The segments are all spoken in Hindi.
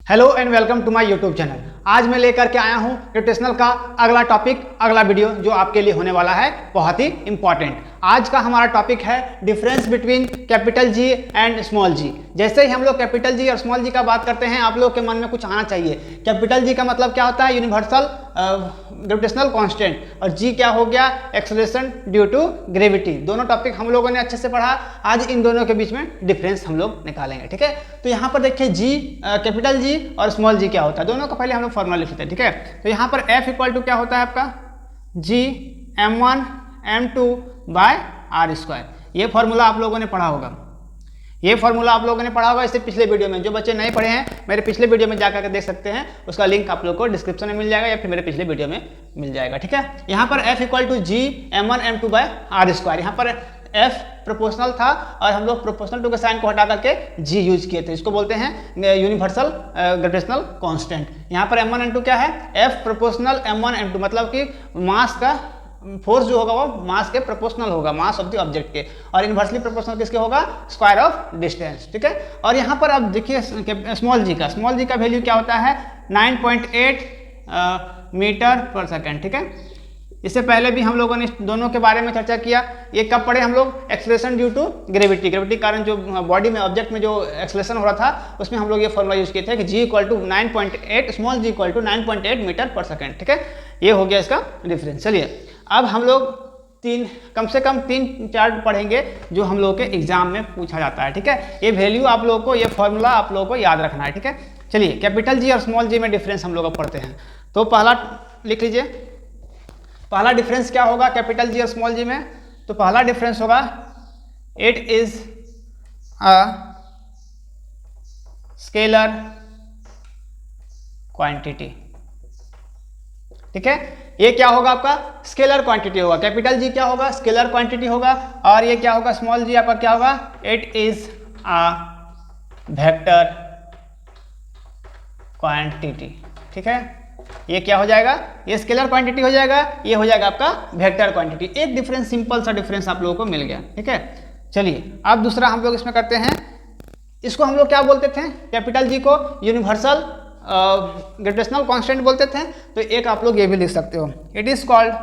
Hello and welcome to my YouTube channel. आज मैं लेकर के आया हूं ग्रेविटेशनल का अगला टॉपिक, अगला वीडियो जो आपके लिए होने वाला है बहुत ही इंपॉर्टेंट। आज का हमारा टॉपिक है difference between capital G and small G. जैसे ही हम लोग कैपिटल जी और स्मॉल जी का बात करते हैं, आप लोग के मन में कुछ आना चाहिए। कैपिटल जी का मतलब क्या होता है? यूनिवर्सल ग्रेविटेशनल कांस्टेंट, और जी क्या हो गया? Acceleration due to gravity. दोनों टॉपिक हम लोगों ने अच्छे से पढ़ा। आज इन दोनों के बीच में डिफरेंस हम लोग निकालेंगे, ठीक है। तो यहाँ पर देखिए जी, कैपिटल जी और स्मॉल जी क्या होता है, दोनों का पहले हम लोग फॉर्मूला लिख लेते हैं, ठीक है। तो यहाँ पर F इक्वल टू क्या होता है आपका? G m1 m2 by R square. ये फॉर्मूला आप लोगों ने पढ़ा होगा, ये फॉर्मूला आप लोगों ने पढ़ा होगा इससे पिछले वीडियो में। जो बच्चे नहीं पढ़े हैं, मेरे पिछले वीडियो में जाकर के देख सकते हैं, उसका लिंक आप लोग को डिस्क्रिप्शन में मिल जाएगा या फिर मेरे पिछले वीडियो में मिल जाएगा, ठीक है। यहाँ पर F equal to G m1 m2 by R square. यहाँ पर F प्रोपोर्शनल था और हम लोग प्रोपोर्शनल टू के साइन को हटा करके G यूज किए थे। इसको बोलते हैं यूनिवर्सल ग्रेविटेशनल कांस्टेंट। यहाँ पर m1 m2 क्या है? F प्रोपोर्शनल m1 m2, मतलब कि मास का फोर्स जो होगा वो मास के प्रोपोर्शनल होगा, मास ऑफ द ऑब्जेक्ट के, और इनवर्सली प्रोपोर्शनल किसके होगा? स्क्वायर ऑफ डिस्टेंस, ठीक है। और यहाँ पर अब देखिए स्मॉल जी का वैल्यू क्या होता है? 9.8 मीटर पर सेकेंड, ठीक है। इससे पहले भी हम लोगों ने दोनों के बारे में चर्चा किया। ये कब पढ़े हम लोग? एक्सेलरेशन ड्यू टू ग्रेविटी के कारण जो बॉडी में ऑब्जेक्ट में जो एक्सेलरेशन हो रहा था, उसमें हम लोग ये फॉर्मूला यूज किए थे कि G equal to 9.8, small G equal to 9.8 metre per second, ठीक है। ये हो गया इसका डिफरेंस। चलिए अब हम लोग कम से कम तीन चार्ट पढ़ेंगे जो हम लोग के एग्जाम में पूछा जाता है, ठीक है। ये वैल्यू आप लोगों को, ये फॉर्मूला आप लोगों को याद रखना है, ठीक है। चलिए कैपिटल जी और स्मॉल जी में डिफरेंस हम लोग पढ़ते हैं। तो पहला लिख लीजिए, पहला डिफरेंस क्या होगा कैपिटल जी और स्मॉल जी में? तो पहला डिफरेंस होगा it is a scalar quantity, ठीक है। ये क्या होगा आपका? स्केलर क्वांटिटी होगा। कैपिटल जी क्या होगा? स्केलर क्वांटिटी होगा। और ये क्या होगा? स्मॉल जी आपका क्या होगा? It is a vector quantity, ठीक है। ये क्या हो जाएगा? ये स्केलर क्वांटिटी हो जाएगा, ये हो जाएगा आपका वेक्टर क्वांटिटी। एक डिफरेंस, सिंपल सा डिफरेंस आप लोगों को मिल गया, ठीक है। चलिए अब दूसरा हम लोग इसमें करते हैं। इसको हम लोग क्या बोलते थे? कैपिटल जी को यूनिवर्सल ग्रेविटेशनल कांस्टेंट बोलते थे। तो एक आप लोग ये भी लिख सकते हो, it is called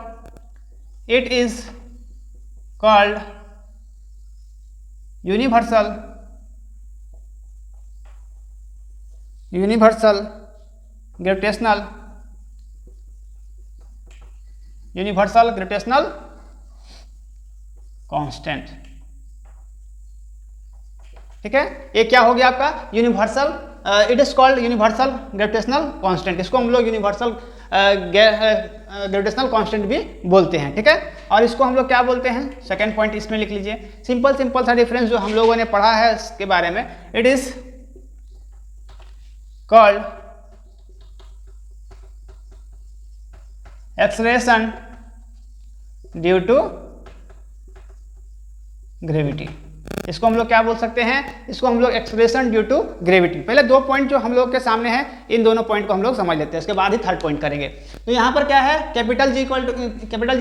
universal gravitational constant, ठीक है। ये क्या हो गया आपका? Universal, it is called universal gravitational constant. इसको हम लोग यूनिवर्सल ग्रेविटेशनल कांस्टेंट भी बोलते हैं, ठीक है। और इसको हम लोग क्या बोलते हैं? सेकंड पॉइंट इसमें लिख लीजिए। सिंपल सा डिफरेंस जो हम लोगों ने पढ़ा है इसके बारे में, it is called acceleration due to gravity. इसको हम लोग क्या बोल सकते हैं? इसको हम लोग एक्सेलरेशन ड्यू टू ग्रेविटी। पहले दो पॉइंट जो हम लोग के सामने हैं, इन दोनों पॉइंट को हम लोग समझ लेते हैं, उसके बाद ही थर्ड पॉइंट करेंगे। तो यहाँ पर क्या है? कैपिटल जी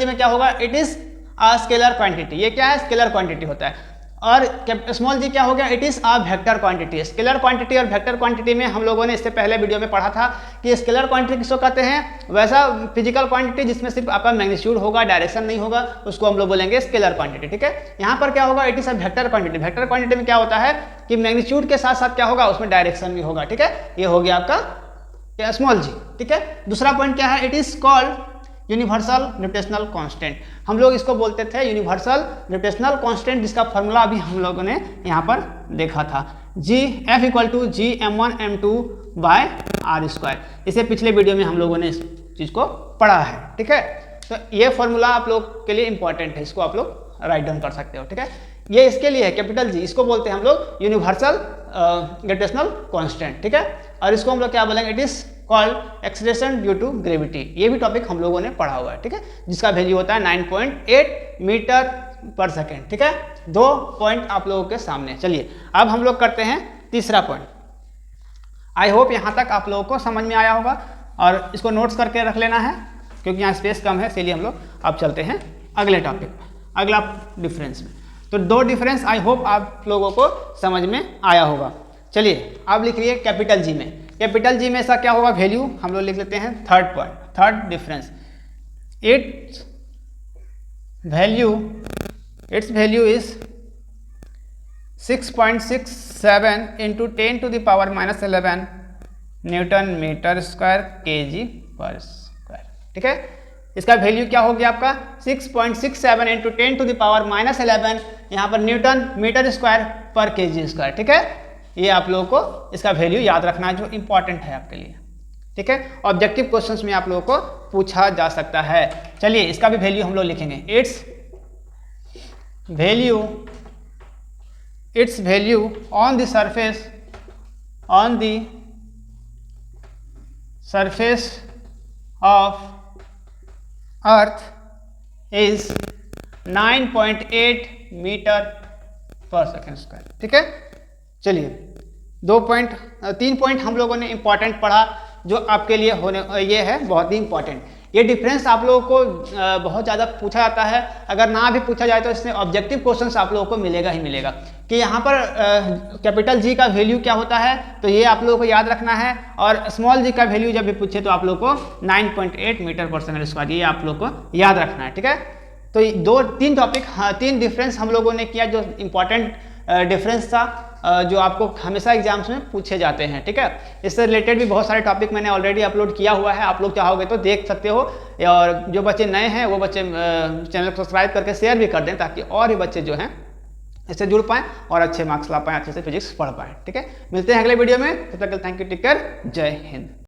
में क्या होगा? It is a scalar quantity. ये क्या है? स्केलर क्वांटिटी होता है। और स्मॉल जी क्या हो गया? It is a vector quantity. Scalar quantity और वेक्टर क्वांटिटी में हम लोगों ने इससे पहले वीडियो में पढ़ा था कि स्केलर क्वांटिटी किसको कहते हैं? वैसा फिजिकल क्वांटिटी जिसमें सिर्फ आपका मैग्नीट्यूड होगा, डायरेक्शन नहीं होगा, उसको हम लोग बोलेंगे स्केलर क्वांटिटी, ठीक है। यहाँ पर क्या होगा? It is a vector quantity. Vector quantity में क्या होता है कि मैग्नीट्यूड के साथ साथ क्या होगा? उसमें डायरेक्शन भी होगा, ठीक है। ये हो गया आपका स्मॉल जी, ठीक है। दूसरा पॉइंट क्या है? It is called universal gravitational constant. हम लोग इसको बोलते थे यूनिवर्सल ग्रेविटेशनल कांस्टेंट, जिसका फॉर्मूला अभी हम लोगों ने यहाँ पर देखा था, G F equal to G m1 m2 by R square. इसे पिछले वीडियो में हम लोगों ने इस चीज़ को पढ़ा है, ठीक है। तो ये फॉर्मूला आप लोग के लिए इंपॉर्टेंट है, इसको आप लोग राइट डाउन कर सकते हो, ठीक है। ये इसके लिए है कैपिटल जी, इसको बोलते हैं हम लोग यूनिवर्सल ग्रेविटेशनल कांस्टेंट, ठीक है। और इसको हम लोग क्या बोलेंगे? It is called acceleration due to gravity. ये भी टॉपिक हम लोगों ने पढ़ा हुआ है, ठीक है, जिसका वैल्यू होता है 9.8 मीटर पर सेकेंड, ठीक है। दो पॉइंट आप लोगों के सामने। चलिए अब हम लोग करते हैं तीसरा पॉइंट। आई होप यहाँ तक आप लोगों को समझ में आया होगा, और इसको नोट्स करके रख लेना है क्योंकि यहाँ स्पेस कम है, इसीलिए हम लोग अब चलते हैं अगले टॉपिक में, अगला डिफरेंस में। तो दो डिफरेंस आई होप आप लोगों को समझ में आया होगा। चलिए अब लिख लिए कैपिटल जी में। कैपिटल जी में ऐसा क्या होगा वैल्यू, हम लोग लिख लेते हैं third point, third difference, its value is 6.67 into 10⁻⁻11 newton metre square KG per square. ठीक है, इसका वैल्यू क्या हो गया आपका 6.67 इंटू 10⁻⁻11 यहाँ पर न्यूटन मीटर स्क्वायर पर केजी स्क्वायर। ठीक है, ये आप लोगों को इसका वैल्यू याद रखना है जो इंपॉर्टेंट है आपके लिए। ठीक है, ऑब्जेक्टिव क्वेश्चंस में आप लोगों को पूछा जा सकता है। चलिए इसका भी वैल्यू हम लोग लिखेंगे, its value on the surface of Earth is 9.8 metre per second square. ठीक है, चलिए 3 पॉइंट हम लोगों ने इंपॉर्टेंट पढ़ा जो आपके लिए होने ये है बहुत ही इंपॉर्टेंट। ये डिफरेंस आप लोगों को बहुत ज़्यादा पूछा जाता है, अगर ना भी पूछा जाए तो इसमें ऑब्जेक्टिव क्वेश्चंस आप लोगों को मिलेगा ही मिलेगा कि यहाँ पर कैपिटल जी का वैल्यू क्या होता है, तो ये आप लोगों को याद रखना है। और स्मॉल जी का वैल्यू जब भी पूछे तो आप लोगों को 9.8 मीटर पर सेकेंड स्क्वायर, ये आप लोगों को याद रखना है। ठीक है, तो 3 टॉपिक, 3 डिफरेंस हम लोगों ने किया जो इंपॉर्टेंट डिफरेंस था, जो आपको हमेशा एग्जाम्स में पूछे जाते हैं। ठीक है, इससे रिलेटेड भी बहुत सारे टॉपिक मैंने ऑलरेडी अपलोड किया हुआ है, आप लोग चाहोगे तो देख सकते हो। और जो बच्चे नए हैं वो बच्चे चैनल को सब्सक्राइब करके शेयर भी कर दें ताकि और भी बच्चे जो हैं इससे जुड़ पाएँ और अच्छे मार्क्स ला पाएँ, अच्छे से फिजिक्स पढ़ पाएँ। ठीक है, मिलते हैं अगले वीडियो में, तब तक थैंक यू, टेक केयर, जय हिंद।